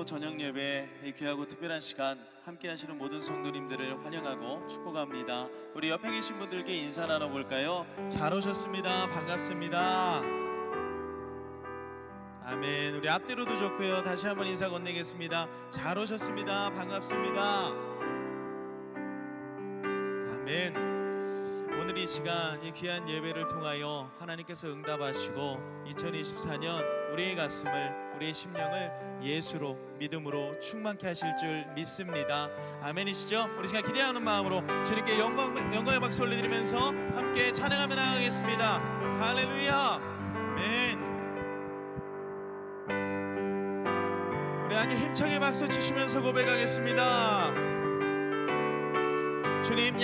저녁 예배 이 귀하고 특별한 시간 함께 하시는 모든 성도님들을 환영하고 축복합니다. 우리 옆에 계신 분들께 인사 나눠볼까요? 잘 오셨습니다. 반갑습니다. 아멘. 우리 앞뒤로도 좋고요. 다시 한번 인사 건네겠습니다. 잘 오셨습니다. 반갑습니다. 아멘. 오늘 이 시간 이 귀한 예배를 통하여 하나님께서 응답하시고 2024년 우리의 가슴을, 우리의 심령을 예수로, 믿음으로 충만케 하실 줄 믿습니다. 아멘이시죠? 우리 시간 기대하는 마음으로 주님께 영광의 박수 올려드리면서 함께 찬양하며 나가겠습니다. 할렐루야. 아멘. 우리 함께 힘차게 박수 치시면서 고백하겠습니다. 주님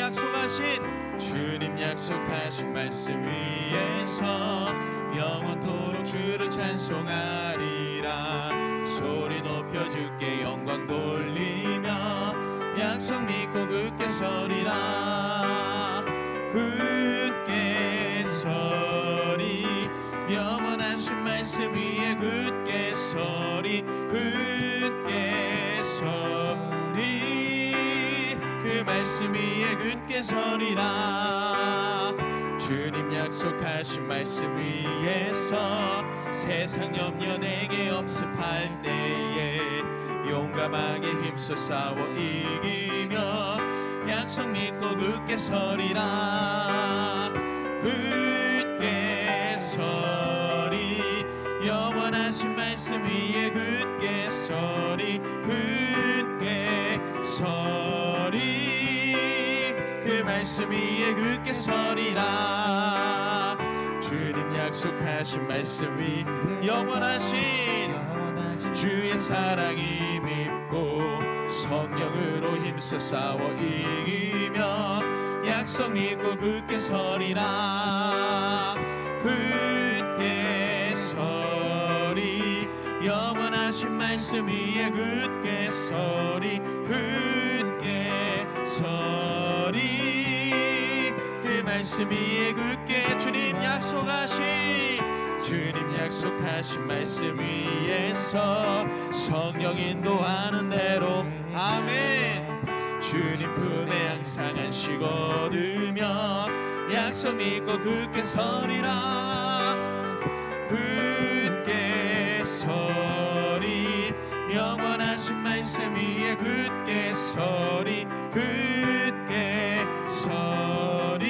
약속하신 말씀 위에서 영원토록 주를 찬송하리라. 소리 높여 주께 영광 돌리며 약속 믿고 굳게 서리라. 굳게 서리. 영원하신 말씀 위에 굳게 서리. 굳게 서리. 그 말씀 위에 굳게 서리라. 주님 약속하신 말씀 위에서 세상 염려 내게 엄습할 때에 용감하게 힘써 싸워 이기며 약속 믿고 굳게 서리라. 굳게 서리. 영원하신 말씀 위에 굳게 서리. 굳게 서리. 그 말씀 위에 굳게 서리라. 주님 약속하신 말씀 위 영원하신 주의 사랑이 밉고 성령으로 힘써 싸워 이기며 약속 믿고 굳게 서리라. 굳게 서리. 영원하신 말씀 위에 굳게 서리. 굳게 서리. 그 말씀 위에 굳게 주님 약속하신 말씀 위에서 성령 인도하는 대로 아멘. 주님 품에 항상 안식 얻으며 약속 믿고 굳게 서리라. 굳게 서리. 영원하신 말씀 위에 굳게 서리. 굳게 서리.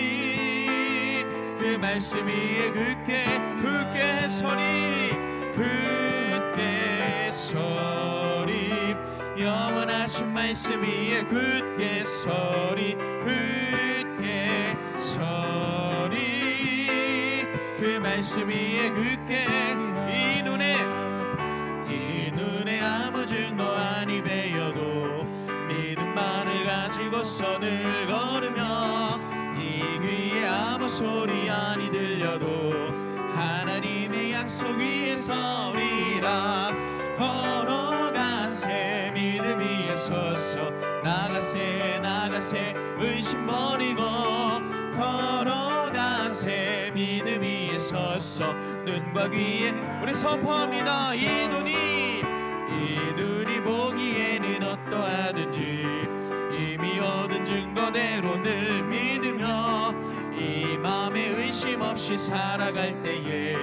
그 말씀 위에 굳게 서리. 굳게 서리. 영원하신 말씀 위에 굳게 서리. 굳게 서리. 그 말씀 위에 굳게 이 눈에 아무 증거 아니 배여도 믿음만을 가지고서 늘 걸으며 이 귀에 아무 소리 아니 들려도 하나님의 약속 위에 서리라. 걸어가세 믿음 위에 서서 나가세 의심 버리고 걸어가세 믿음 위에 서서 눈과 귀에 우리 선포합니다. 이 눈이 보기에는 어떠하든지 이미 얻은 증거대로 늘 믿으며 이 맘에 의심 없이 살아갈 때에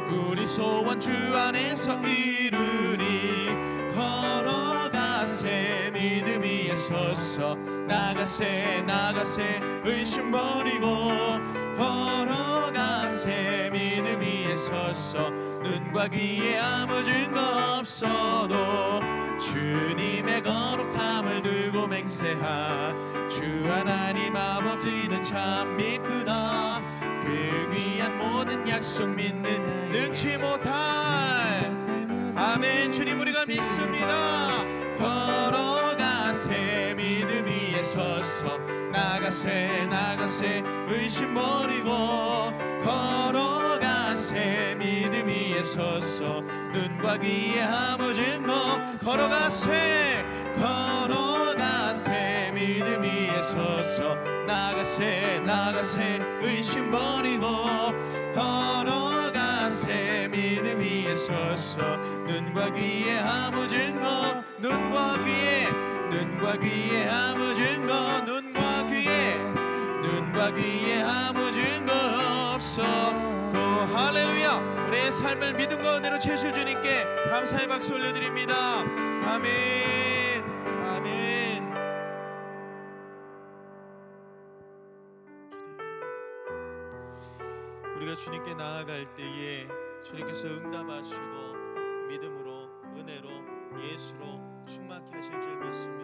우리 소원 주 안에서 이루리. 걸어가세 믿음 위에 서서 나가세 의심 버리고 걸어가세 믿음 위에 서서 눈과 귀에 아무 증거 없어도 주님의 거룩함을 두고 맹세하. 주 하나님 아버지는 참 미쁘다. 그 귀한 모든 약속 믿는 능치 못할 아멘. 주님 우리가 믿습니다. 걸어가세 믿음 위에 서서 나가세 의심 버리고 걸어가세 믿음 위에 서서 눈과 귀에 아무 증거 걸어가세 믿음 위에 서서 나가세 의심 버리고 걸어가세 새 믿음 위에 서서 눈과 귀에 아무 증거 눈과 귀에 아무 증거 눈과 귀에 아무 증거 없어 또 할렐루야 우리의 삶을 믿음과 은혜로 채우실 주님께 감사의 박수 올려드립니다. 아멘 아멘. 우리가 주님께 나아갈 때에 주님께서 응답하시고 믿음으로 은혜로 예수로 충만케 하실 줄 믿습니다.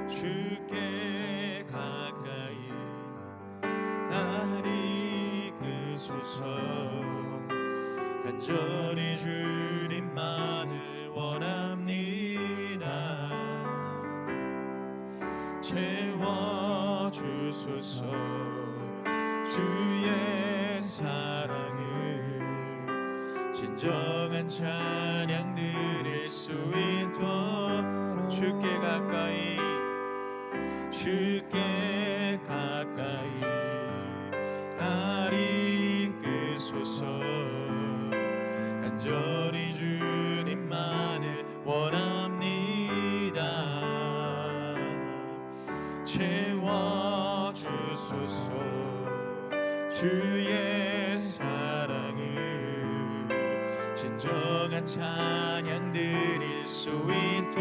주께 가까이 날 이끄소서 간절히 주님만을 원합니다. 채워주소서 주의 사랑을 진정한 찬양 드릴 수 있도록 주께 가까이 날 이끄소서 간절히 주님만을 원합니다. 채워주소서 주의 사랑을 진정한 찬양 드릴 수 있도록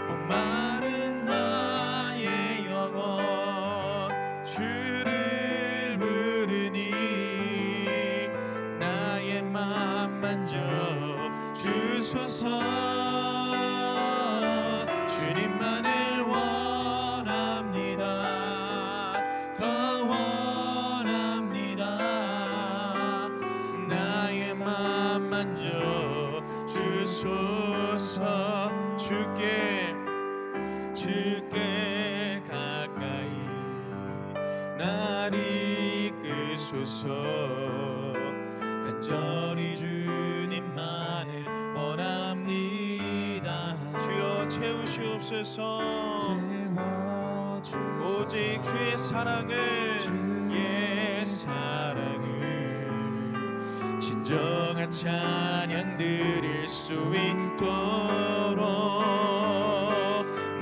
목마른 나의 영혼 주를 부르니 나의 맘 만져 주소서. 주님만을 원합니다. 더 원합니다. 나의 맘 만져 주소서. 주께 가까이 날 이끄소서 간절히 주님만을 원합니다. 주여 채우시옵소서. 오직 주의 사랑을 진정한 찬양 드릴 수 있도록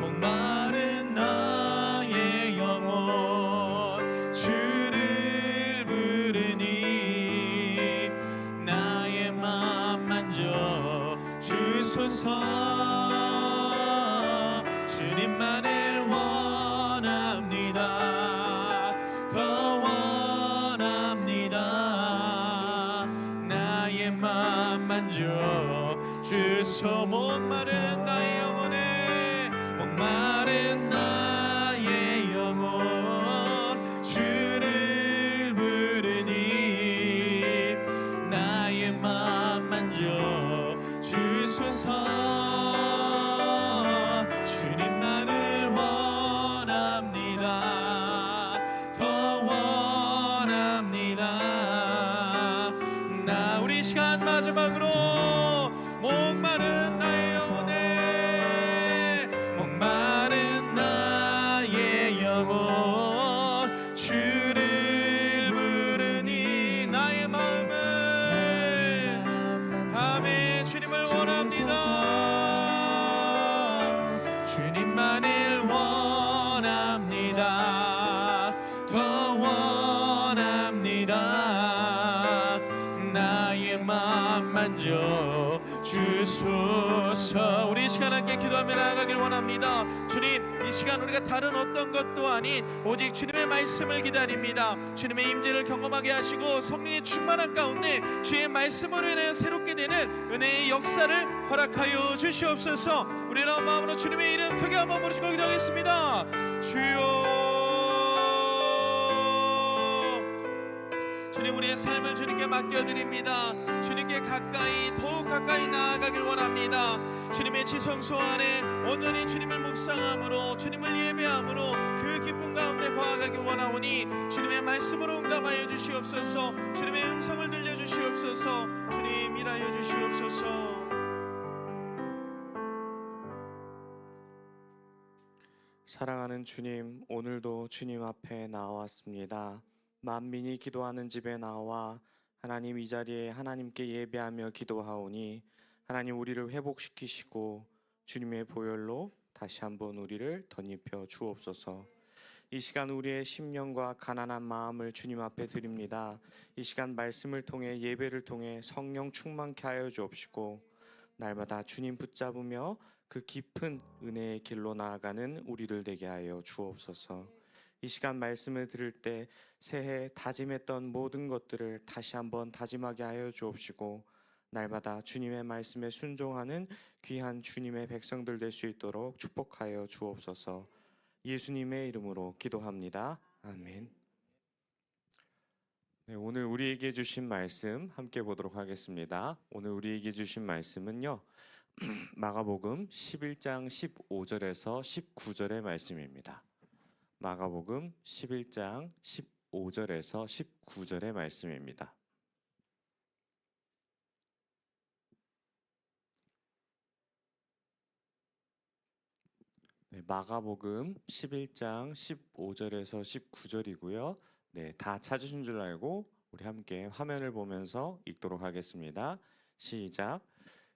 목마른 나의 영혼 주를 부르니 나의 맘 만져 주소서. 주님만을 원합니다. 더 원합니다. 나의 맘 만져 주소. 목마른 나의 영혼에 목마른 나의 영혼 주를 부르니 나의 맘 만져 주소서. 주님만을 원합니다. 더 원합니다. 나 우리 시간 마지막으로 목마른 나의 영혼에 목마른 나의 영혼 주를 부르니 나의 마음을 아멘. 주님을 원합니다. 주님만을 원합니다. 더 원합니다. 나의 맘 만져 주소서. 우리 이 시간 함께 기도하며 나아가길 원합니다. 주님, 이 시간 우리가 다른 어떤 것도 아닌 오직 주님의 말씀을 기다립니다. 주님의 임재를 경험하게 하시고 성령의 충만한 가운데 주의 말씀으로 인하여 새롭게 되는 은혜의 역사를 허락하여 주시옵소서. 우리는 마음으로 주님의 이름 크게 한번 부르시고 기도하겠습니다. 주여, 주님, 우리의 삶을 주님께 맡겨드립니다. 주님께 가까이, 더욱 가까이 나아가길 원합니다. 주님의 지성소 안에 온전히 주님을 묵상함으로, 주님을 예배함으로 그 기쁨 가운데 거하기 원하오니 주님의 말씀으로 응답하여 주시옵소서. 주님의 음성을 들려주시옵소서. 주님, 일하여 주시옵소서. 사랑하는 주님, 오늘도 주님 앞에 나왔습니다. 만민이 기도하는 집에 나와 하나님 이 자리에 하나님께 예배하며 기도하오니 하나님 우리를 회복시키시고 주님의 보혈로 다시 한번 우리를 덧입혀 주옵소서. 이 시간 우리의 심령과 가난한 마음을 주님 앞에 드립니다. 이 시간 말씀을 통해 예배를 통해 성령 충만케 하여 주옵시고 날마다 주님 붙잡으며 그 깊은 은혜의 길로 나아가는 우리들 되게 하여 주옵소서. 이 시간 말씀을 들을 때 새해 다짐했던 모든 것들을 다시 한번 다짐하게 하여 주옵시고 날마다 주님의 말씀에 순종하는 귀한 주님의 백성들 될 수 있도록 축복하여 주옵소서. 예수님의 이름으로 기도합니다. 아멘. 네, 오늘 우리에게 주신 말씀 함께 보도록 하겠습니다. 오늘 우리에게 주신 말씀은요. 마가복음 11장 15절에서 19절의 말씀입니다. 마가복음 11장 15절에서 19절의 말씀입니다. 네, 마가복음 11장 15절에서 19절이고요. 네, 다 찾으신 줄 알고 우리 함께 화면을 보면서 읽도록 하겠습니다. 시작.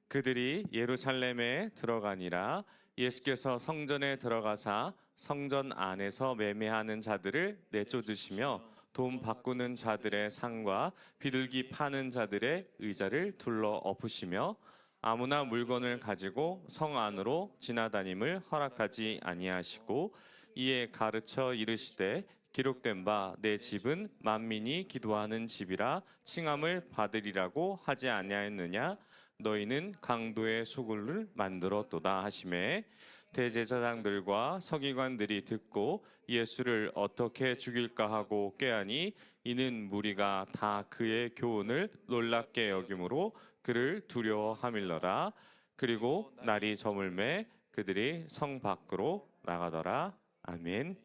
그들이 예루살렘에 들어가니라. 예수께서 성전에 들어가사 성전 안에서 매매하는 자들을 내쫓으시며 돈 바꾸는 자들의 상과 비둘기 파는 자들의 의자를 둘러 엎으시며 아무나 물건을 가지고 성 안으로 지나다님을 허락하지 아니하시고 이에 가르쳐 이르시되 기록된 바 내 집은 만민이 기도하는 집이라 칭함을 받으리라고 하지 아니하였느냐. 너희는 강도의 소굴을 만들었도다 하시매 대제사장들과 서기관들이 듣고 예수를 어떻게 죽일까 하고 꾀하니 이는 무리가 다 그의 교훈을 놀랍게 여김으로 그를 두려워함일러라. 그리고 날이 저물매 그들이 성 밖으로 나가더라. 아멘.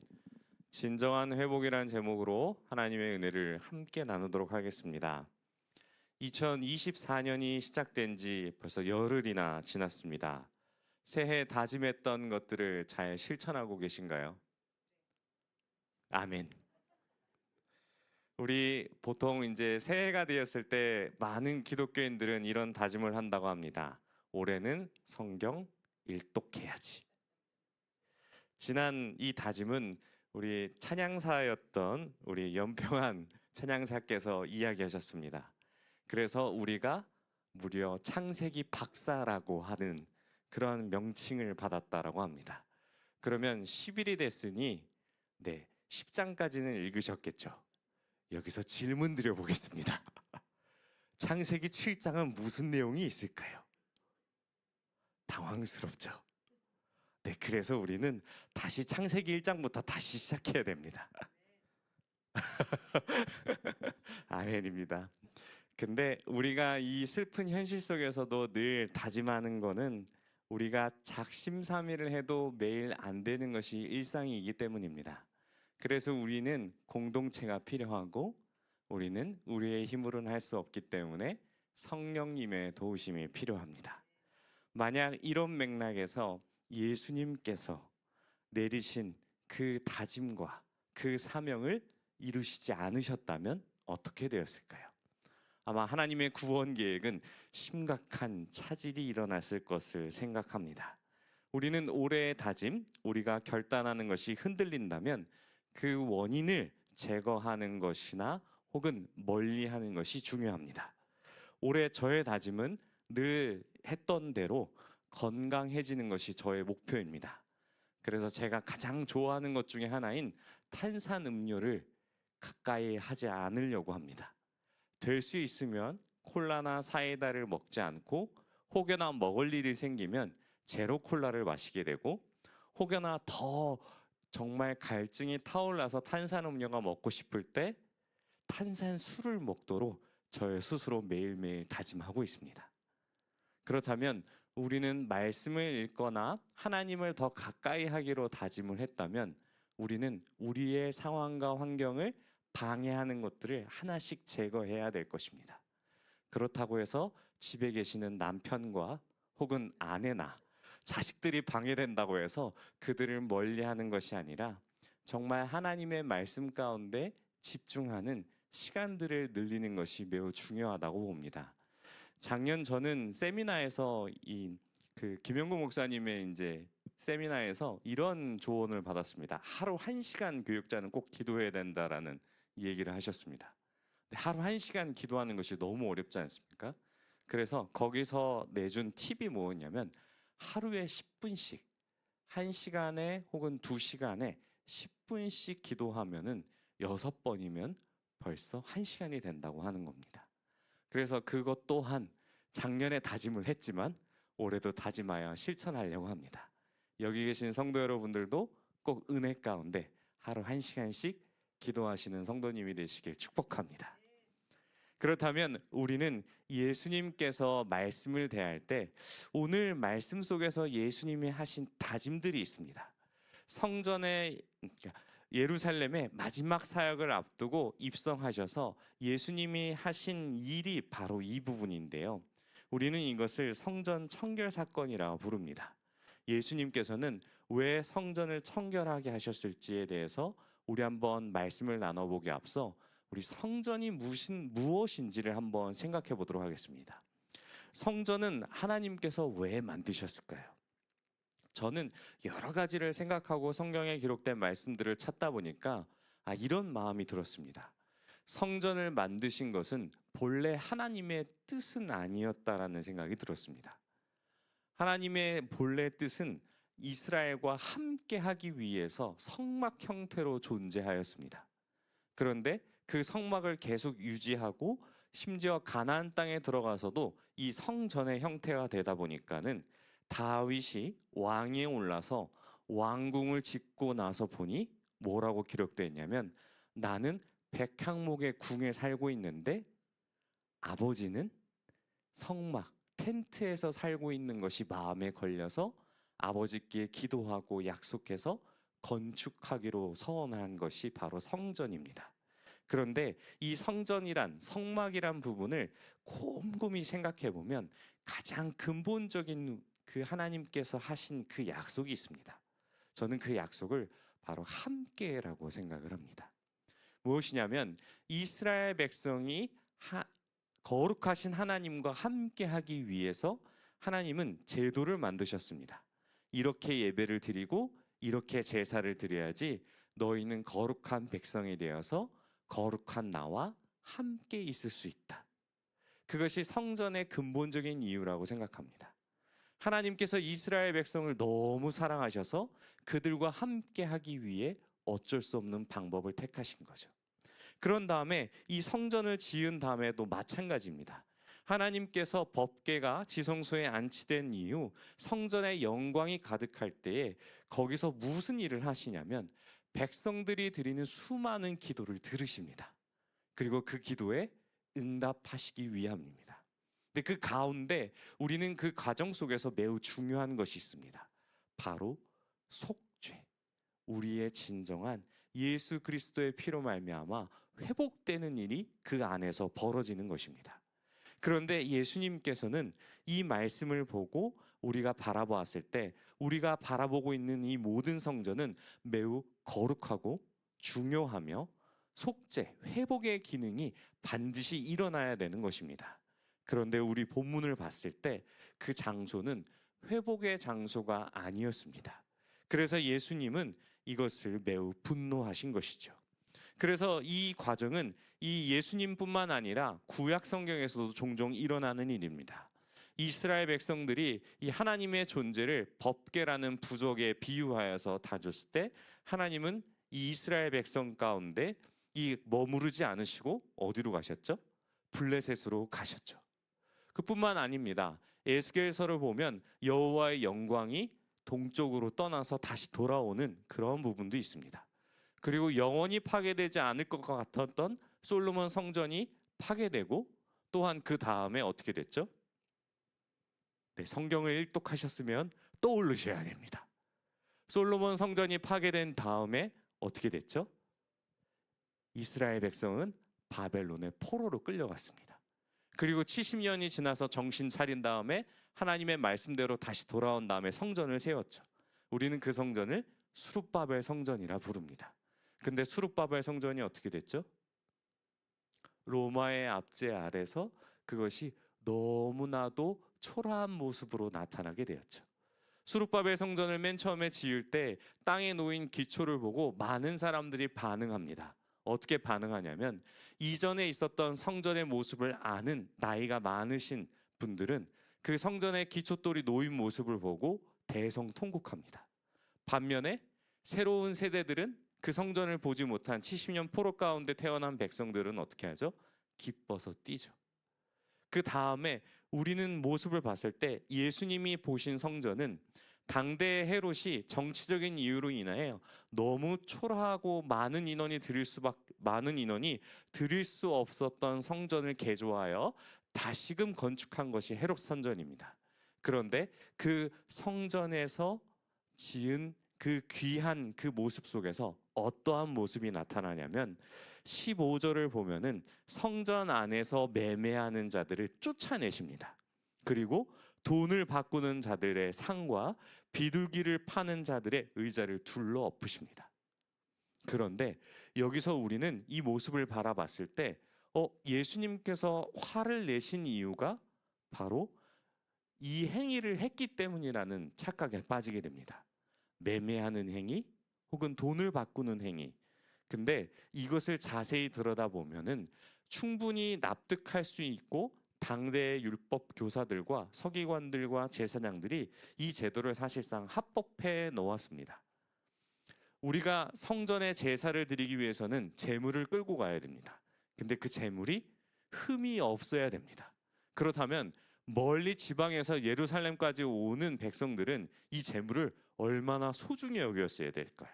진정한 회복이라는 제목으로 하나님의 은혜를 함께 나누도록 하겠습니다. 2024년이 시작된 지 벌써 열흘이나 지났습니다. 새해 다짐했던 것들을 잘 실천하고 계신가요? 아멘. 우리 보통 이제 새해가 되었을 때 많은 기독교인들은 이런 다짐을 한다고 합니다. 올해는 성경 일독해야지. 지난 이 다짐은 우리 찬양사였던 우리 연평한 찬양사께서 이야기하셨습니다. 그래서 우리가 무려 창세기 박사라고 하는 그런 명칭을 받았다라고 합니다. 그러면 10일이 됐으니 10장까지는 읽으셨겠죠. 여기서 질문 드려보겠습니다. 창세기 7장은 무슨 내용이 있을까요? 당황스럽죠. 네, 그래서 우리는 다시 창세기 1장부터 다시 시작해야 됩니다. 아멘입니다. 근데 우리가 이 슬픈 현실 속에서도 늘 다짐하는 거는 우리가 작심삼일을 해도 매일 안 되는 것이 일상이기 때문입니다. 그래서 우리는 공동체가 필요하고 우리는 우리의 힘으로는 할 수 없기 때문에 성령님의 도우심이 필요합니다. 만약 이런 맥락에서 예수님께서 내리신 그 다짐과 그 사명을 이루시지 않으셨다면 어떻게 되었을까요? 아마 하나님의 구원 계획은 심각한 차질이 일어났을 것을 생각합니다. 우리는 올해의 다짐, 우리가 결단하는 것이 흔들린다면 그 원인을 제거하는 것이나 혹은 멀리하는 것이 중요합니다. 올해 저의 다짐은 늘 했던 대로 건강해지는 것이 저의 목표입니다. 그래서 제가 가장 좋아하는 것 중에 하나인 탄산음료를 가까이 하지 않으려고 합니다. 될 수 있으면 콜라나 사이다를 먹지 않고 혹여나 먹을 일이 생기면 제로 콜라를 마시게 되고 혹여나 더 정말 갈증이 타올라서 탄산음료가 먹고 싶을 때 탄산술을 먹도록 저의 스스로 매일매일 다짐하고 있습니다. 그렇다면 우리는 말씀을 읽거나 하나님을 더 가까이 하기로 다짐을 했다면 우리는 우리의 상황과 환경을 방해하는 것들을 하나씩 제거해야 될 것입니다. 그렇다고 해서 집에 계시는 남편과 혹은 아내나 자식들이 방해된다고 해서 그들을 멀리하는 것이 아니라 정말 하나님의 말씀 가운데 집중하는 시간들을 늘리는 것이 매우 중요하다고 봅니다. 작년 저는 세미나에서 김영구 목사님의 이제 세미나에서 이런 조언을 받았습니다. 하루 1시간 교육자는 꼭 기도해야 된다라는 얘기를 하셨습니다. 하루 1시간 기도하는 것이 너무 어렵지 않습니까? 그래서 거기서 내준 팁이 뭐였냐면 하루에 10분씩 1시간에 혹은 2시간에 10분씩 기도하면은 6번이면 벌써 1시간이 된다고 하는 겁니다. 그래서 그것 또한 작년에 다짐을 했지만 올해도 다짐하여 실천하려고 합니다. 여기 계신 성도 여러분들도 꼭 은혜 가운데 하루 1시간씩 기도하시는 성도님이 되시길 축복합니다. 그렇다면 우리는 예수님께서 말씀을 대할 때 오늘 말씀 속에서 예수님이 하신 다짐들이 있습니다. 성전에 예루살렘의 마지막 사역을 앞두고 입성하셔서 예수님이 하신 일이 바로 이 부분인데요. 우리는 이것을 성전 청결 사건이라고 부릅니다. 예수님께서는 왜 성전을 청결하게 하셨을지에 대해서 우리 한번 말씀을 나눠보기 앞서 우리 성전이 무엇인지를 한번 생각해 보도록 하겠습니다. 성전은 하나님께서 왜 만드셨을까요? 저는 여러 가지를 생각하고 성경에 기록된 말씀들을 찾다 보니까 이런 마음이 들었습니다. 성전을 만드신 것은 본래 하나님의 뜻은 아니었다라는 생각이 들었습니다. 하나님의 본래 뜻은 이스라엘과 함께 하기 위해서 성막 형태로 존재하였습니다. 그런데 그 성막을 계속 유지하고 심지어 가나안 땅에 들어가서도 이 성전의 형태가 되다 보니까는 다윗이 왕위에 올라서 왕궁을 짓고 나서 보니 뭐라고 기록되어 있냐면 나는 백향목의 궁에 살고 있는데 아버지는 성막 텐트에서 살고 있는 것이 마음에 걸려서 아버지께 기도하고 약속해서 건축하기로 서원한 것이 바로 성전입니다. 그런데 이 성전이란 성막이란 부분을 곰곰이 생각해 보면 가장 근본적인 그 하나님께서 하신 그 약속이 있습니다. 저는 그 약속을 바로 함께라고 생각을 합니다. 무엇이냐면 이스라엘 백성이 거룩하신 하나님과 함께하기 위해서 하나님은 제도를 만드셨습니다. 이렇게 예배를 드리고 이렇게 제사를 드려야지 너희는 거룩한 백성이 되어서 거룩한 나와 함께 있을 수 있다. 그것이 성전의 근본적인 이유라고 생각합니다. 하나님께서 이스라엘 백성을 너무 사랑하셔서 그들과 함께 하기 위해 어쩔 수 없는 방법을 택하신 거죠. 그런 다음에 이 성전을 지은 다음에도 마찬가지입니다. 하나님께서 법궤가 지성소에 안치된 이후 성전의 영광이 가득할 때에 거기서 무슨 일을 하시냐면 백성들이 드리는 수많은 기도를 들으십니다. 그리고 그 기도에 응답하시기 위함입니다. 근데 그 가운데 우리는 그 과정 속에서 매우 중요한 것이 있습니다. 바로 속죄. 우리의 진정한 예수 그리스도의 피로 말미암아 회복되는 일이 그 안에서 벌어지는 것입니다. 그런데 예수님께서는 이 말씀을 보고 우리가 바라보았을 때 우리가 바라보고 있는 이 모든 성전은 매우 거룩하고 중요하며 속죄, 회복의 기능이 반드시 일어나야 되는 것입니다. 그런데 우리 본문을 봤을 때 그 장소는 회복의 장소가 아니었습니다. 그래서 예수님은 이것을 매우 분노하신 것이죠. 그래서 이 과정은 이 예수님뿐만 아니라 구약 성경에서도 종종 일어나는 일입니다. 이스라엘 백성들이 이 하나님의 존재를 법궤라는 부족에 비유하여서 다졌을 때 하나님은 이 이스라엘 백성 가운데 이 머무르지 않으시고 어디로 가셨죠? 블레셋으로 가셨죠. 그뿐만 아닙니다. 에스겔서를 보면 여호와의 영광이 동쪽으로 떠나서 다시 돌아오는 그런 부분도 있습니다. 그리고 영원히 파괴되지 않을 것 같았던 솔로몬 성전이 파괴되고 또한 그 다음에 어떻게 됐죠? 네, 성경을 일독하셨으면 떠올리셔야 됩니다. 솔로몬 성전이 파괴된 다음에 어떻게 됐죠? 이스라엘 백성은 바벨론의 포로로 끌려갔습니다. 그리고 70년이 지나서 정신 차린 다음에 하나님의 말씀대로 다시 돌아온 다음에 성전을 세웠죠. 우리는 그 성전을 수룹바벨 성전이라 부릅니다. 근데 수룹바벨 성전이 어떻게 됐죠? 로마의 압제 아래서 그것이 너무나도 초라한 모습으로 나타나게 되었죠. 수룹바벨 성전을 맨 처음에 지을 때 땅에 놓인 기초를 보고 많은 사람들이 반응합니다. 어떻게 반응하냐면 이전에 있었던 성전의 모습을 아는 나이가 많으신 분들은 그 성전의 기초돌이 놓인 모습을 보고 대성통곡합니다. 반면에 새로운 세대들은 그 성전을 보지 못한 70년 포로 가운데 태어난 백성들은 어떻게 하죠? 기뻐서 뛰죠. 그 다음에 우리는 모습을 봤을 때 예수님이 보신 성전은 당대의 헤롯이 정치적인 이유로 인하여 너무 초라하고 많은 인원이 들일 수 없었던 성전을 개조하여 다시금 건축한 것이 헤롯 성전입니다. 그런데 그 성전에서 지은 그 귀한 그 모습 속에서 어떠한 모습이 나타나냐면 15절을 보면은 성전 안에서 매매하는 자들을 쫓아내십니다. 그리고 돈을 바꾸는 자들의 상과 비둘기를 파는 자들의 의자를 둘러 엎으십니다. 그런데 여기서 우리는 이 모습을 바라봤을 때 예수님께서 화를 내신 이유가 바로 이 행위를 했기 때문이라는 착각에 빠지게 됩니다. 매매하는 행위 혹은 돈을 바꾸는 행위. 근데 이것을 자세히 들여다보면은 충분히 납득할 수 있고 당대의 율법 교사들과 서기관들과 제사장들이 이 제도를 사실상 합법해 놓았습니다. 우리가 성전에 제사를 드리기 위해서는 제물을 끌고 가야 됩니다. 근데 그 제물이 흠이 없어야 됩니다. 그렇다면 멀리 지방에서 예루살렘까지 오는 백성들은 이 제물을 얼마나 소중히 여겼어야 될까요?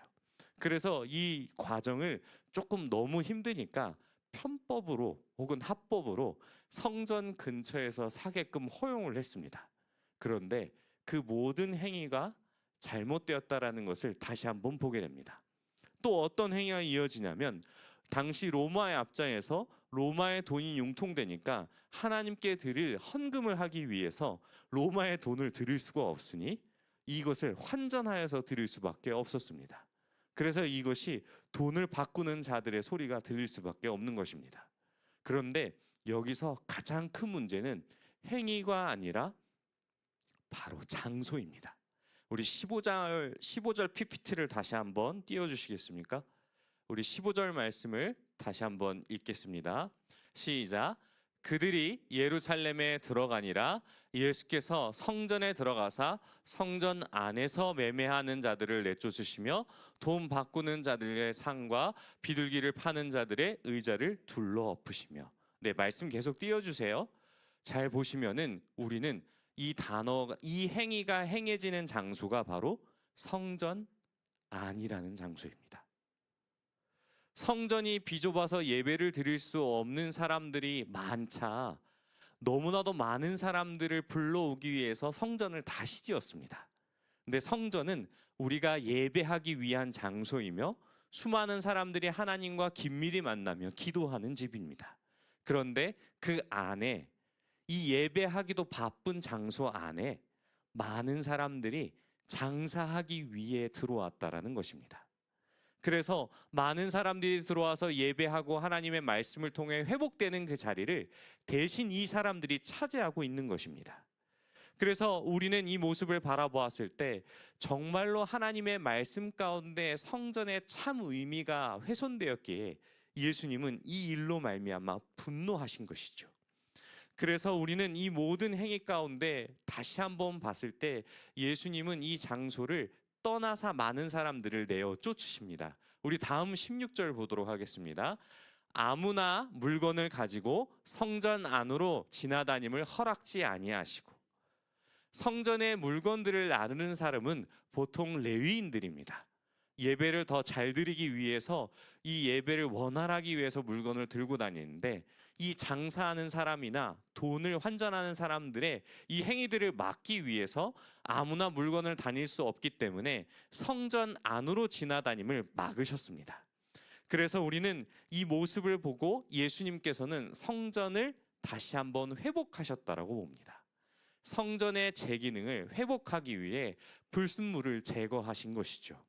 그래서 이 과정을 조금 너무 힘드니까 편법으로 혹은 합법으로 성전 근처에서 사게끔 허용을 했습니다. 그런데 그 모든 행위가 잘못되었다라는 것을 다시 한번 보게 됩니다. 또 어떤 행위가 이어지냐면 당시 로마의 앞장에서 로마의 돈이 융통되니까 하나님께 드릴 헌금을 하기 위해서 로마의 돈을 드릴 수가 없으니 이것을 환전하여서 드릴 수밖에 없었습니다. 그래서 이것이 돈을 바꾸는 자들의 소리가 들릴 수밖에 없는 것입니다. 그런데 여기서 가장 큰 문제는 행위가 아니라 바로 장소입니다. 우리 15절 PPT를 다시 한번 띄워주시겠습니까? 우리 15절 말씀을 다시 한번 읽겠습니다. 시작. 그들이 예루살렘에 들어가니라. 예수께서 성전에 들어가사 성전 안에서 매매하는 자들을 내쫓으시며 돈 바꾸는 자들의 상과 비둘기를 파는 자들의 의자를 둘러 엎으시며. 네, 말씀 계속 띄워주세요. 잘 보시면은 우리는 이 단어가 이 행위가 행해지는 장소가 바로 성전 안이라는 장소입니다. 성전이 비좁아서 예배를 드릴 수 없는 사람들이 많자 너무나도 많은 사람들을 불러오기 위해서 성전을 다시 지었습니다. 근데 성전은 우리가 예배하기 위한 장소이며 수많은 사람들이 하나님과 긴밀히 만나며 기도하는 집입니다. 그런데 그 안에 이 예배하기도 바쁜 장소 안에 많은 사람들이 장사하기 위해 들어왔다라는 것입니다. 그래서 많은 사람들이 들어와서 예배하고 하나님의 말씀을 통해 회복되는 그 자리를 대신 이 사람들이 차지하고 있는 것입니다. 그래서 우리는 이 모습을 바라보았을 때 정말로 하나님의 말씀 가운데 성전의 참 의미가 훼손되었기에 예수님은 이 일로 말미암아 분노하신 것이죠. 그래서 우리는 이 모든 행위 가운데 다시 한번 봤을 때 예수님은 이 장소를 떠나사 많은 사람들을 내어 쫓으십니다. 우리 다음 16절 보도록 하겠습니다. 아무나 물건을 가지고 성전 안으로 지나다님을 허락지 아니하시고. 성전의 물건들을 나누는 사람은 보통 레위인들입니다. 예배를 더 잘 드리기 위해서 이 예배를 원활하기 위해서 물건을 들고 다니는데 이 장사하는 사람이나 돈을 환전하는 사람들의 이 행위들을 막기 위해서 아무나 물건을 다닐 수 없기 때문에 성전 안으로 지나다님을 막으셨습니다. 그래서 우리는 이 모습을 보고 예수님께서는 성전을 다시 한번 회복하셨다라고 봅니다. 성전의 제기능을 회복하기 위해 불순물을 제거하신 것이죠.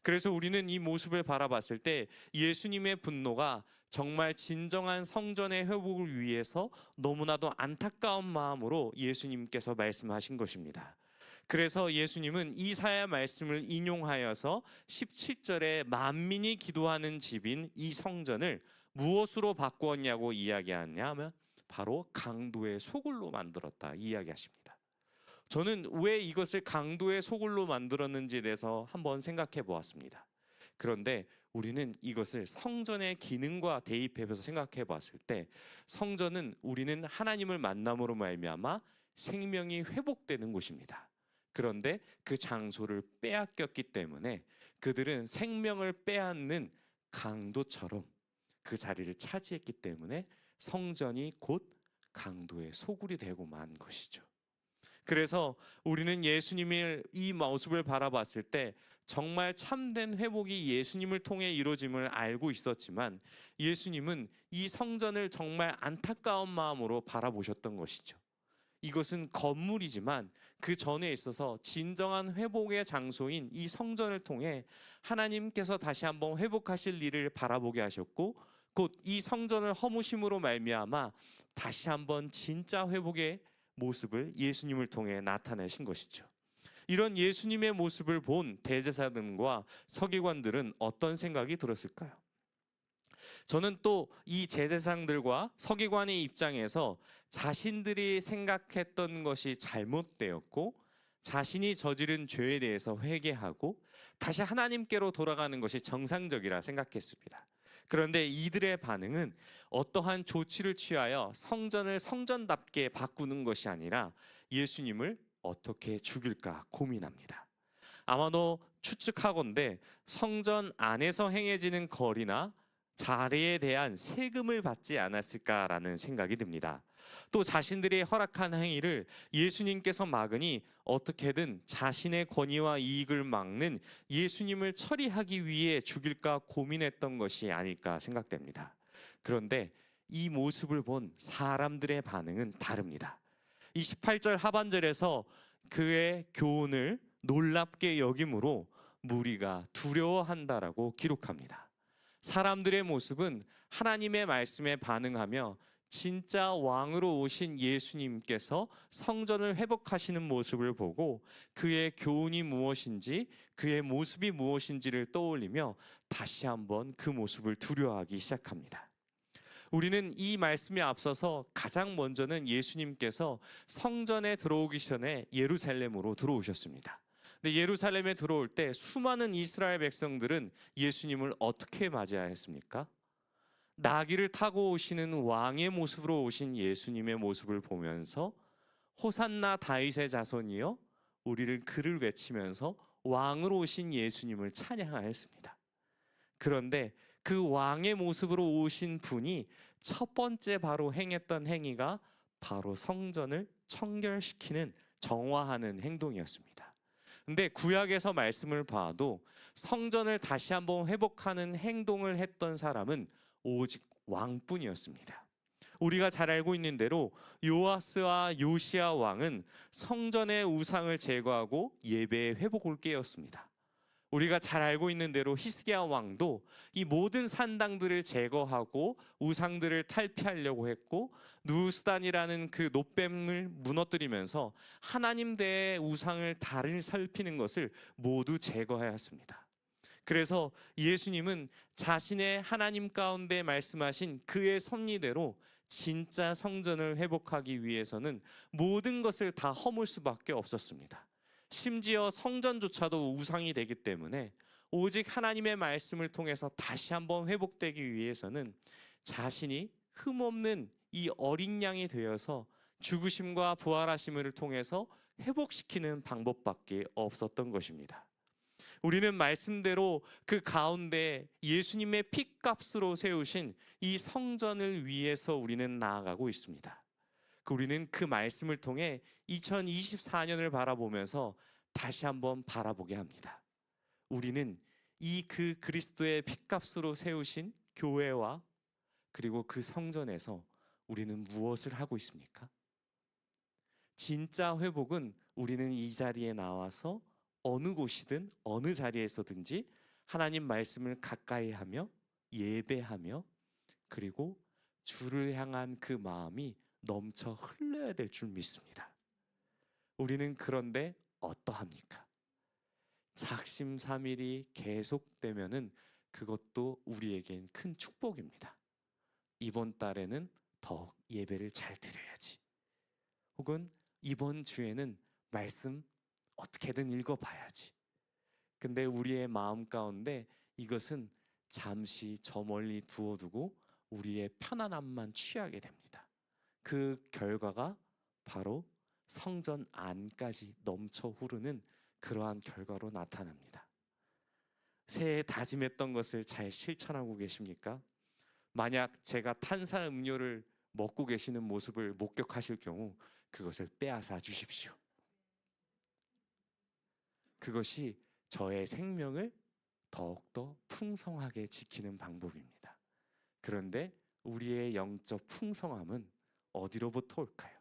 그래서 우리는 이 모습을 바라봤을 때 예수님의 분노가 정말 진정한 성전의 회복을 위해서 너무나도 안타까운 마음으로 예수님께서 말씀하신 것입니다. 그래서 예수님은 이사야 말씀을 인용하여서 17절에 만민이 기도하는 집인 이 성전을 무엇으로 바꾸었냐고 이야기하냐면 바로 강도의 소굴로 만들었다 이야기하십니다. 저는 왜 이것을 강도의 소굴로 만들었는지에 대해서 한번 생각해 보았습니다. 그런데 우리는 이것을 성전의 기능과 대입해서 생각해 봤을 때 성전은 우리는 하나님을 만남으로 말미암아 생명이 회복되는 곳입니다. 그런데 그 장소를 빼앗겼기 때문에 그들은 생명을 빼앗는 강도처럼 그 자리를 차지했기 때문에 성전이 곧 강도의 소굴이 되고 만 것이죠. 그래서 우리는 예수님의 이 모습을 바라봤을 때 정말 참된 회복이 예수님을 통해 이루어짐을 알고 있었지만 예수님은 이 성전을 정말 안타까운 마음으로 바라보셨던 것이죠. 이것은 건물이지만 그 전에 있어서 진정한 회복의 장소인 이 성전을 통해 하나님께서 다시 한번 회복하실 일을 바라보게 하셨고 곧 이 성전을 허무심으로 말미암아 다시 한번 진짜 회복의 모습을 예수님을 통해 나타내신 것이죠. 이런 예수님의 모습을 본 대제사장과 서기관들은 어떤 생각이 들었을까요? 저는 또 이 제사장들과 서기관의 입장에서 자신들이 생각했던 것이 잘못되었고 자신이 저지른 죄에 대해서 회개하고 다시 하나님께로 돌아가는 것이 정상적이라 생각했습니다. 그런데 이들의 반응은 어떠한 조치를 취하여 성전을 성전답게 바꾸는 것이 아니라 예수님을 어떻게 죽일까 고민합니다. 아마도 추측하건대 성전 안에서 행해지는 거리나 자리에 대한 세금을 받지 않았을까라는 생각이 듭니다. 또 자신들이 허락한 행위를 예수님께서 막으니 어떻게든 자신의 권위와 이익을 막는 예수님을 처리하기 위해 죽일까 고민했던 것이 아닐까 생각됩니다. 그런데 이 모습을 본 사람들의 반응은 다릅니다. 28절 하반절에서 그의 교훈을 놀랍게 여김으로 무리가 두려워한다라고 기록합니다. 사람들의 모습은 하나님의 말씀에 반응하며 진짜 왕으로 오신 예수님께서 성전을 회복하시는 모습을 보고 그의 교훈이 무엇인지 그의 모습이 무엇인지를 떠올리며 다시 한번 그 모습을 두려워하기 시작합니다. 우리는 이 말씀에 앞서서 가장 먼저는 예수님께서 성전에 들어오기 전에 예루살렘으로 들어오셨습니다. 근데 예루살렘에 들어올 때 수많은 이스라엘 백성들은 예수님을 어떻게 맞이하였습니까? 나귀를 타고 오시는 왕의 모습으로 오신 예수님의 모습을 보면서 호산나 다윗의 자손이여 우리를 그를 외치면서 왕으로 오신 예수님을 찬양하였습니다. 그런데 그 왕의 모습으로 오신 분이 첫 번째 바로 행했던 행위가 바로 성전을 청결시키는 정화하는 행동이었습니다. 근데 구약에서 말씀을 봐도 성전을 다시 한번 회복하는 행동을 했던 사람은 오직 왕뿐이었습니다. 우리가 잘 알고 있는 대로 요아스와 요시야 왕은 성전의 우상을 제거하고 예배의 회복을 깨웠습니다. 우리가 잘 알고 있는 대로 히스기야 왕도 이 모든 산당들을 제거하고 우상들을 탈피하려고 했고 누스단이라는 그 노뱀을 무너뜨리면서 하나님 대의 우상을 다른 살피는 것을 모두 제거하였습니다. 그래서 예수님은 자신의 하나님 가운데 말씀하신 그의 섭리대로 진짜 성전을 회복하기 위해서는 모든 것을 다 허물 수밖에 없었습니다. 심지어 성전조차도 우상이 되기 때문에 오직 하나님의 말씀을 통해서 다시 한번 회복되기 위해서는 자신이 흠없는 이 어린 양이 되어서 죽으심과 부활하심을 통해서 회복시키는 방법밖에 없었던 것입니다. 우리는 말씀대로 그 가운데 예수님의 피값으로 세우신 이 성전을 위해서 우리는 나아가고 있습니다. 우리는 그 말씀을 통해 2024년을 바라보면서 다시 한번 바라보게 합니다. 우리는 이 그 그리스도의 피값으로 세우신 교회와 그리고 그 성전에서 우리는 무엇을 하고 있습니까? 진짜 회복은 우리는 이 자리에 나와서 어느 곳이든 어느 자리에서든지 하나님 말씀을 가까이 하며 예배하며 그리고 주를 향한 그 마음이 넘쳐 흘러야 될 줄 믿습니다. 우리는 그런데 어떠합니까? 작심삼일이 계속되면은 그것도 우리에겐 큰 축복입니다. 이번 달에는 더욱 예배를 잘 드려야지. 혹은 이번 주에는 말씀 어떻게든 읽어봐야지. 근데 우리의 마음 가운데 이것은 잠시 저 멀리 두어두고 우리의 편안함만 취하게 됩니다. 그 결과가 바로 성전 안까지 넘쳐 흐르는 그러한 결과로 나타납니다. 새해 다짐했던 것을 잘 실천하고 계십니까? 만약 제가 탄산음료를 먹고 계시는 모습을 목격하실 경우 그것을 빼앗아 주십시오. 그것이 저의 생명을 더욱더 풍성하게 지키는 방법입니다. 그런데 우리의 영적 풍성함은 어디로부터 올까요?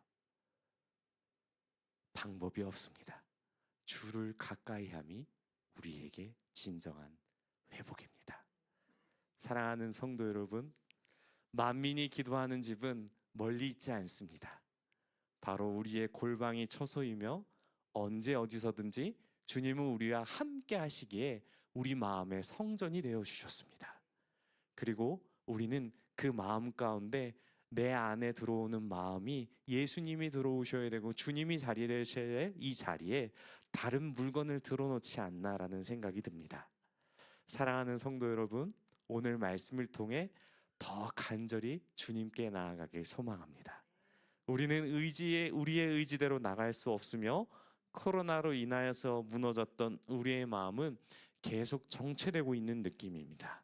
방법이 없습니다. 주를 가까이 함이 우리에게 진정한 회복입니다. 사랑하는 성도 여러분, 만민이 기도하는 집은 멀리 있지 않습니다. 바로 우리의 골방이 처소이며 언제 어디서든지 주님은 우리와 함께 하시기에 우리 마음의 성전이 되어 주셨습니다. 그리고 우리는 그 마음 가운데 내 안에 들어오는 마음이 예수님이 들어오셔야 되고 주님이 자리 되셔야 될 이 자리에 다른 물건을 들어놓지 않나라는 생각이 듭니다. 사랑하는 성도 여러분, 오늘 말씀을 통해 더 간절히 주님께 나아가길 소망합니다. 우리는 우리의 의지대로 나갈 수 없으며 코로나로 인하여서 무너졌던 우리의 마음은 계속 정체되고 있는 느낌입니다.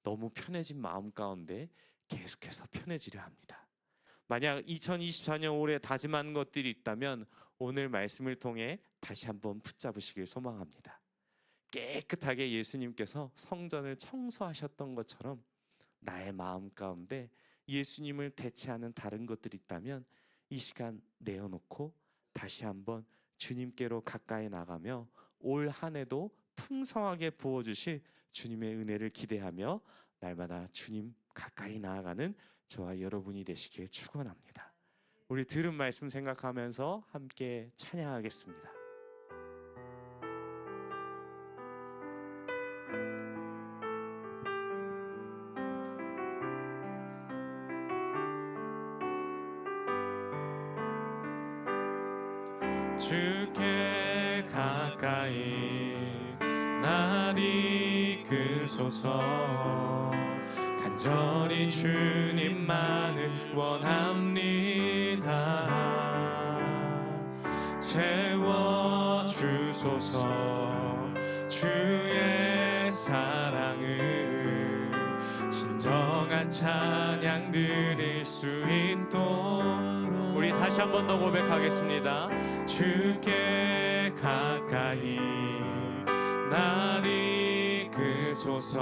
너무 편해진 마음 가운데 계속해서 편해지려 합니다. 만약 2024년 올해 다짐한 것들이 있다면 오늘 말씀을 통해 다시 한번 붙잡으시길 소망합니다. 깨끗하게 예수님께서 성전을 청소하셨던 것처럼 나의 마음 가운데 예수님을 대체하는 다른 것들이 있다면 이 시간 내어놓고 다시 한번 주님께로 가까이 나가며 올 한 해도 풍성하게 부어주실 주님의 은혜를 기대하며 날마다 주님 가까이 나아가는 저와 여러분이 되시길 축원합니다. 우리 들은 말씀 생각하면서 함께 찬양하겠습니다. 주께 가까이 날 이끄소서. 간절히 주님만을 원합니다. 채워주소서. 주의 사랑을 진정한 찬양 드릴 수 있도록 우리 다시 한 번 더 고백하겠습니다. 주께 가까이 날 이끄소서.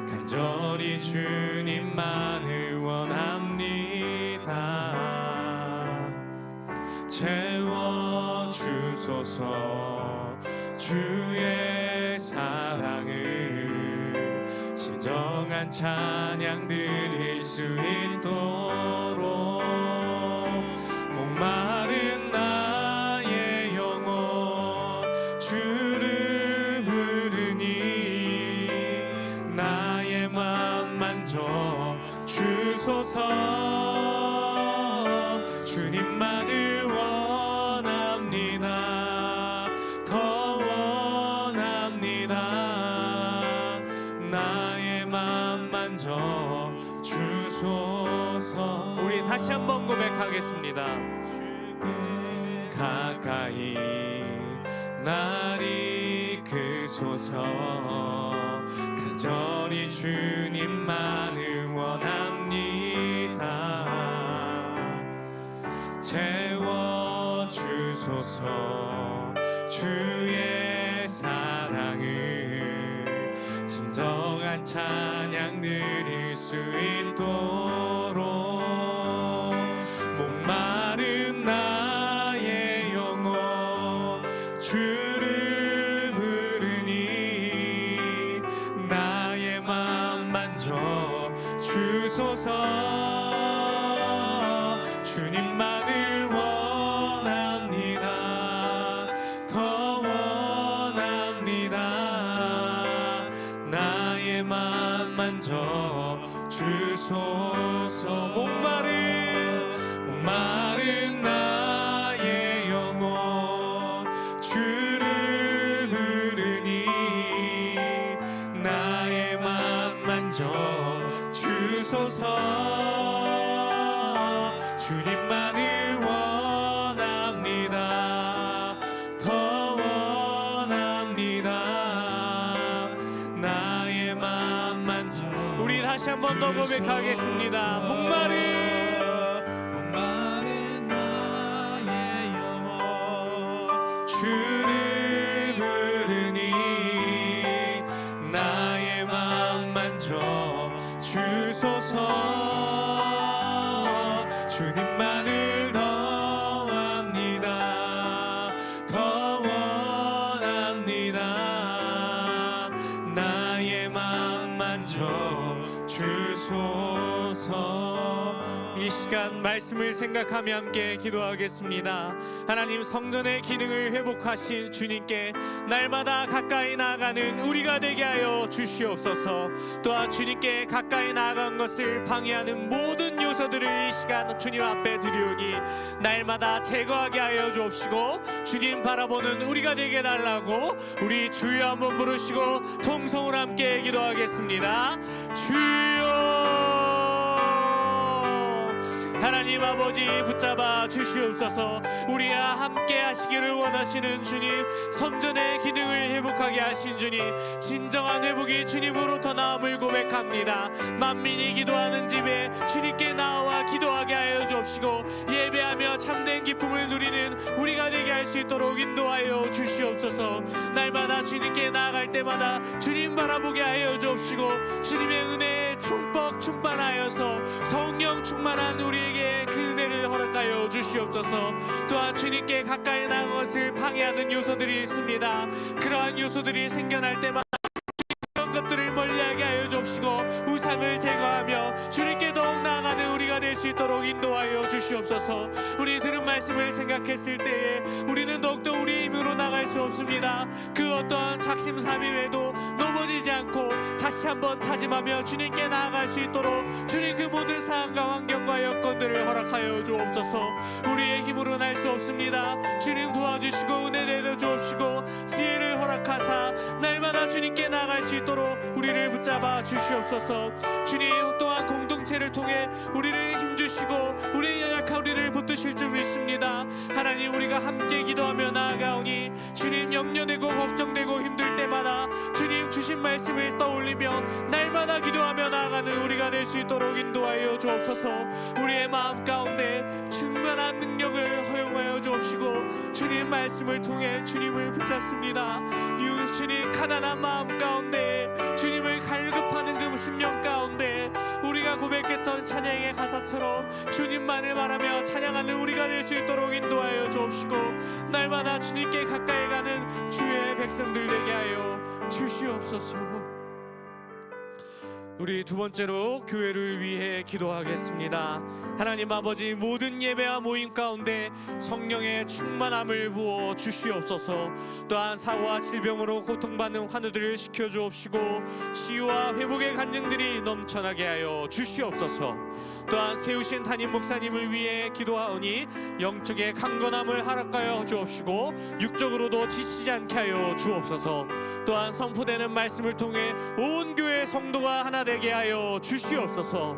간절히 주님만을 원합니다. 채워주소서. 주의 사랑을 진정한 찬양 드릴 수 있도록 목마른 나의 영혼 주를 부르니 나의 맘 만져 주소서. 주님만을 원합니다. 더 원합니다. 나의 맘 만져 주소서. 우리 다시 한번 고백하겠습니다. 가까이 날 이끄소서. 간절히 주님만을 원합니다. 채워주소서. 주의 사랑을 진정한 찬양 드릴 수 있도록 주를 부르니 나의 맘 만져 주소서. 주님만을 원합니다. 더 원합니다. 나의 맘 만져 주소서. 목마른 나의 영혼 주를 부르니 나의 맘 만져 주소서. 주님만을 원합니다. 더 원합니다. 나의 맘 만져. 우리 다시 한 번 더 고백하겠습니다. 목마른 나의 영혼 주를 부르니 나의 맘 만져 주소서. 주님만을 더 원합니다. 더 원합니다. 나의 맘 만져 주소서. 이 시간 말씀을 생각하며 함께 기도하겠습니다. 하나님, 성전의 기능을 회복하신 주님께 날마다 가까이 나아가는 우리가 되게 하여 주시옵소서. 또한 주님께 가까이 나아간 것을 방해하는 모든 요소들을 이 시간 주님 앞에 드리오니 날마다 제거하게 하여 주옵시고 주님 바라보는 우리가 되게 달라고 우리 주여 한번 부르시고 통성으로 함께 기도하겠습니다. 주여. 하나님 아버지 붙잡아 주시옵소서. 우리와 함께 하시기를 원하시는 주님, 성전의 기능을 회복하게 하신 주님, 진정한 회복이 주님으로부터 나옴을 고백합니다. 만민이 기도하는 집에 주님께 나와 기도하게 하여 주옵시고 예배하며 참된 기쁨을 누리는 우리가 되게 할 수 있도록 인도하여 주시옵소서. 날마다 주님께 나아갈 때마다 주님 바라보게 하여 주옵시고 주님의 은혜에 춤뻑 충만하여서 성령 충만한 우리에게 그 은혜를 허락하여 주시옵소서. 또한 주님께 가까이 나간 것을 방해하는 요소들이 있습니다. 그러한 요소들이 생겨날 때마다 그런 것들을 멀리하게 하여 주옵시고 우상을 제거하며 주님께 더욱 나아가는 우리가 될 수 있도록 인도하여 주시옵소서. 우리 들은 말씀을 생각했을 때에 우리는 더욱더 우리 힘으로 나갈 수 없습니다. 그 어떠한 작심삼일에도 넘어지지 않고 다시 한번 다짐하며 주님께 나아갈 수 있도록 주님 그 모든 상황과 환경과 여건들을 허락하여 주옵소서. 우리의 힘으로는 할 수 없습니다. 주님 도와주시고 은혜 내려주옵시고 지혜를 허락하사 날마다 주님께 나아갈 수 있도록 우리를 붙잡아 주시옵소서. 주님 또한 공동체를 통해 우리를 힘주시고 우리의 연약한 우리를 붙드실 줄 믿습니다. 하나님, 우리가 함께 기도하며 나아가오니 주님 염려되고 걱정되고 힘들 때마다 주님 주신 말씀을 떠올리며 날마다 기도하며 나아가는 우리가 될 수 있도록 인도하여 주옵소서. 우리의 마음 가운데 충만한 능력을 허용하여 주옵시고 주님 말씀을 통해 주님을 붙잡습니다. 주님 가난한 마음 가운데 주님을 갈급하는 그 심령 가운데 우리가 고백했던 찬양의 가사처럼 주님만을 말하며 찬양하는 우리가 될 수 있도록 인도하여 주옵시고 날마다 주님께 가까이 가는 주의 백성들 되게 하여 주시옵소서. 우리 두 번째로 교회를 위해 기도하겠습니다. 하나님 아버지, 모든 예배와 모임 가운데 성령의 충만함을 부어 주시옵소서. 또한 사고와 질병으로 고통받는 환우들을 지켜주옵시고 치유와 회복의 간증들이 넘쳐나게 하여 주시옵소서. 또한 세우신 담임 목사님을 위해 기도하오니 영적의 강건함을 허락하여 주옵시고 육적으로도 지치지 않게 하여 주옵소서. 또한 선포되는 말씀을 통해 온 교회 성도가 하나 되게 하여 주시옵소서.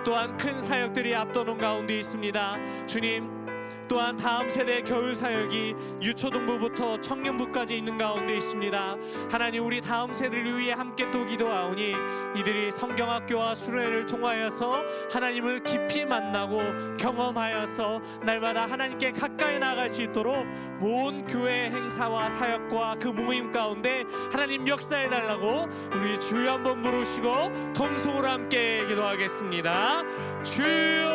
또한 큰 사역들이 앞도는 가운데 있습니다. 주님, 또한 다음 세대 겨울 사역이 유초등부부터 청년부까지 있는 가운데 있습니다. 하나님, 우리 다음 세대를 위해 함께 또 기도하오니 이들이 성경학교와 수련회를 통하여서 하나님을 깊이 만나고 경험하여서 날마다 하나님께 가까이 나아갈 수 있도록 모든 교회 행사와 사역과 그 모임 가운데 하나님 역사해달라고 우리 주여 한번 부르시고 통성으로 함께 기도하겠습니다. 주여,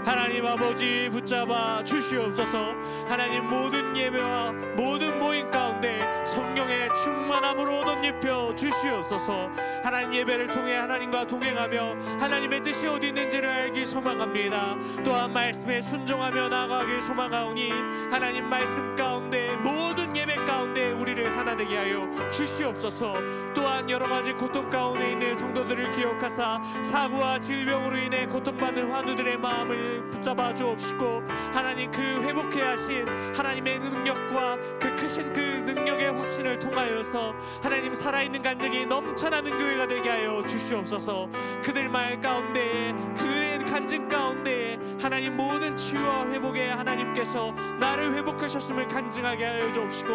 하나님 아버지 붙잡아 주시옵소서. 하나님 모든 예배와 모든 모임 가운데 성령의 충만함으로 덧입혀 주시옵소서. 하나님 예배를 통해 하나님과 동행하며 하나님의 뜻이 어디 있는지를 알기 소망합니다. 또한 말씀에 순종하며 나아가길 소망하오니 하나님 말씀 가운데 모든 예배 가운데 우리를 하나 되게 하여 주시옵소서. 또한 여러 가지 고통 가운데 있는 성도들을 기억하사 사고와 질병으로 인해 고통받는 환우들의 마음을 붙잡아 주옵시고 하나님 그 회복해 하신 하나님의 능력과 그 크신 그 능력의 확신을 통하여서 하나님 살아있는 간증이 넘쳐나는 교회가 되게 하여 주시옵소서. 그들 말 가운데 그들의 간증 가운데 하나님 모든 치유와 회복에 하나님께서 나를 회복하셨음을 간증하게 하여 주옵시고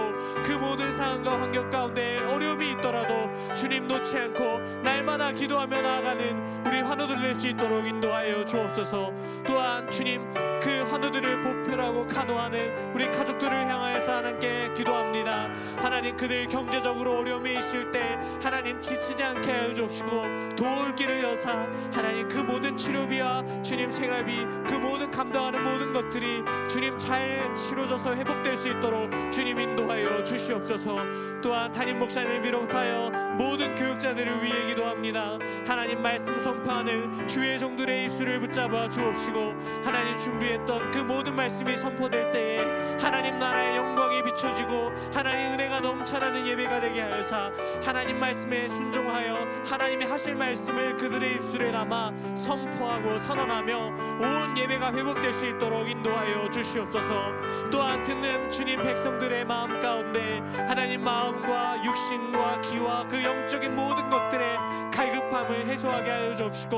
그 모든 상황과 환경 가운데 어려움이 있더라도 주님 놓지 않고 날마다 기도하며 나아가는 우리 환우들 될 수 있도록 인도하여 주옵소서. 또한 주님 그 환우들을 보필하고 간호하는 우리 가족들을 향하여서 하나님께 기도합니다. 하나님 그들 경제적으로 어려움이 있을 때 하나님 지치지 않게 하여 주옵시고 도울 길을 여사 하나님 그 모든 치료비와 주님 생활비 그 모든 감당하는 모든 것들이 주님 잘 치러져서 회복될 수 있도록 주님 인도하여 주시옵소서. 또한 담임 목사님을 비롯하여 모든 교육자들을 위해 기도합니다. 하나님 말씀 선포하는 주의 종들의 입술을 붙잡아 주옵시고 하나님 준비했던 그 모든 말씀이 선포될 때에 하나님 나라의 영광이 비춰지고 하나님 은혜가 넘쳐나는 예배가 되게 하여사 하나님 말씀에 순종하여 하나님이 하실 말씀을 그들의 입술에 담아 선포하고 선언하며 온 예배가 회복될 수 있도록 인도하여 주시옵소서. 또한 듣는 주님 백성들의 마음 가운데 하나님 마음과 육신과 기와 그 영적인 모든 것들의 갈급함을 해소하게 하여 주옵시고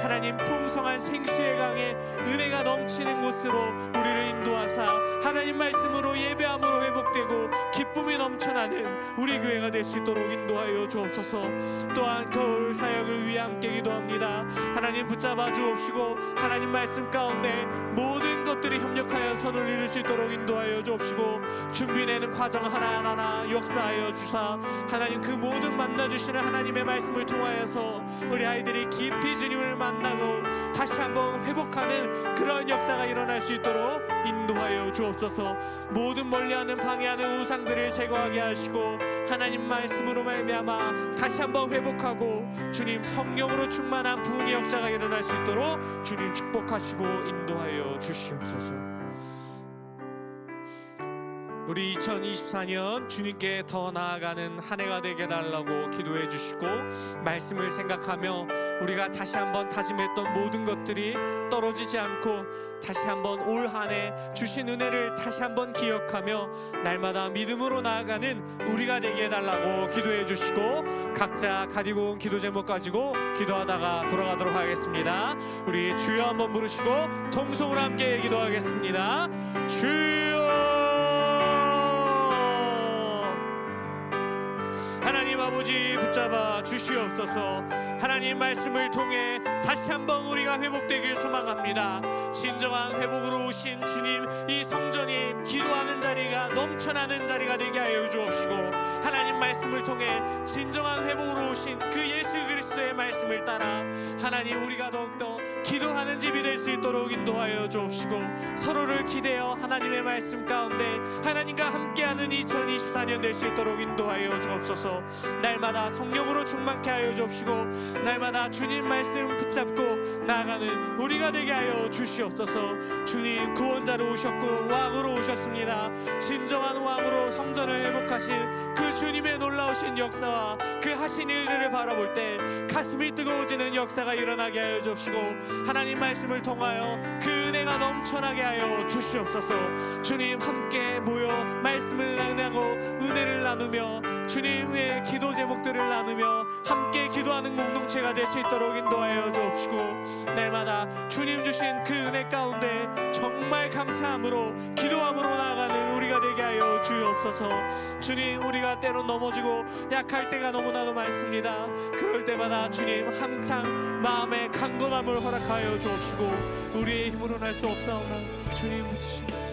하나님 풍성한 생수의 강에 은혜가 넘치는 곳으로 우리를 인도하사 하나님 말씀으로 예배함으로 회복되고 기쁨이 넘쳐나는 우리 교회가 될 수 있도록 인도하여 주옵소서. 또한 겨울 사역을 위해 함께 기도합니다. 하나님 붙잡아 주옵시고 하나님 말씀 가운데 모든 것들이 협력하여 선을 이룰 수 있도록 인도하여 주옵시고 준비되는 과정 하나하나 역사하여 주사 하나님 그 모든 만나주시는 하나님의 말씀을 통하여서 우리 아이들이 깊이 주님을 만나고 다시 한번 회복하는 그런 역사가 일어날 수 있도록 인도하여 주옵소서. 모든 멀리하는 방해하는 우상들을 제거하게 하시고 하나님 말씀으로 말미암아 다시 한번 회복하고 주님 성령으로 충만한 부흥의 역사가 일어날 수 있도록 주님 축복하시고 인도하여 주시옵소서. 우리 2024년 주님께 더 나아가는 한 해가 되게 해달라고 기도해 주시고 말씀을 생각하며 우리가 다시 한번 다짐했던 모든 것들이 떨어지지 않고 다시 한번 올 한 해 주신 은혜를 다시 한번 기억하며 날마다 믿음으로 나아가는 우리가 되게 해달라고 기도해 주시고 각자 가지고 온 기도 제목 가지고 기도하다가 돌아가도록 하겠습니다. 우리 주여 한번 부르시고 통성으로 함께 기도하겠습니다. 주여 하나님 아버지 붙잡아 주시옵소서. 하나님 말씀을 통해 다시 한번 우리가 회복되길 소망합니다. 진정한 회복으로 오신 주님 이 성전이 기도하는 자리가 넘쳐나는 자리가 되게 하여 주옵시고 하나님 말씀을 통해 진정한 회복으로 오신 그 예수 그리스도의 말씀을 따라 하나님 우리가 더욱더 기도하는 집이 될 수 있도록 인도하여 주옵시고 서로를 기대어 하나님의 말씀 가운데 하나님과 함께하는 2024년 될 수 있도록 인도하여 주옵소서. 날마다 성령으로 충만케 하여 주옵시고 날마다 주님 말씀 붙잡고 나아가는 우리가 되게 하여 주시옵소서. 주님 구원자로 오셨고 왕으로 오셨습니다. 진정한 왕으로 성전을 회복하신 그 주님의 놀라우신 역사와 그 하신 일들을 바라볼 때 가슴이 뜨거워지는 역사가 일어나게 하여 주옵시고 하나님 말씀을 통하여 그 은혜가 넘쳐나게 하여 주시옵소서. 주님 함께 모여 말씀을 나누고 은혜를 나누며 주님의 기도 제목들을 나누며 함께 기도하는 공동체가 될 수 있도록 인도하여 주옵시고 날마다 주님 주신 그 은혜 가운데 정말 감사함으로 기도함으로 나아가는 우리가 되게 하여 주옵소서. 주님 우리가 때론 넘어지고 약할 때가 너무나도 많습니다. 그럴 때마다 주님 항상 마음의 강건함을 허락하여 주옵시고 우리의 힘으로는 할 수 없사오나 주님 붙이시고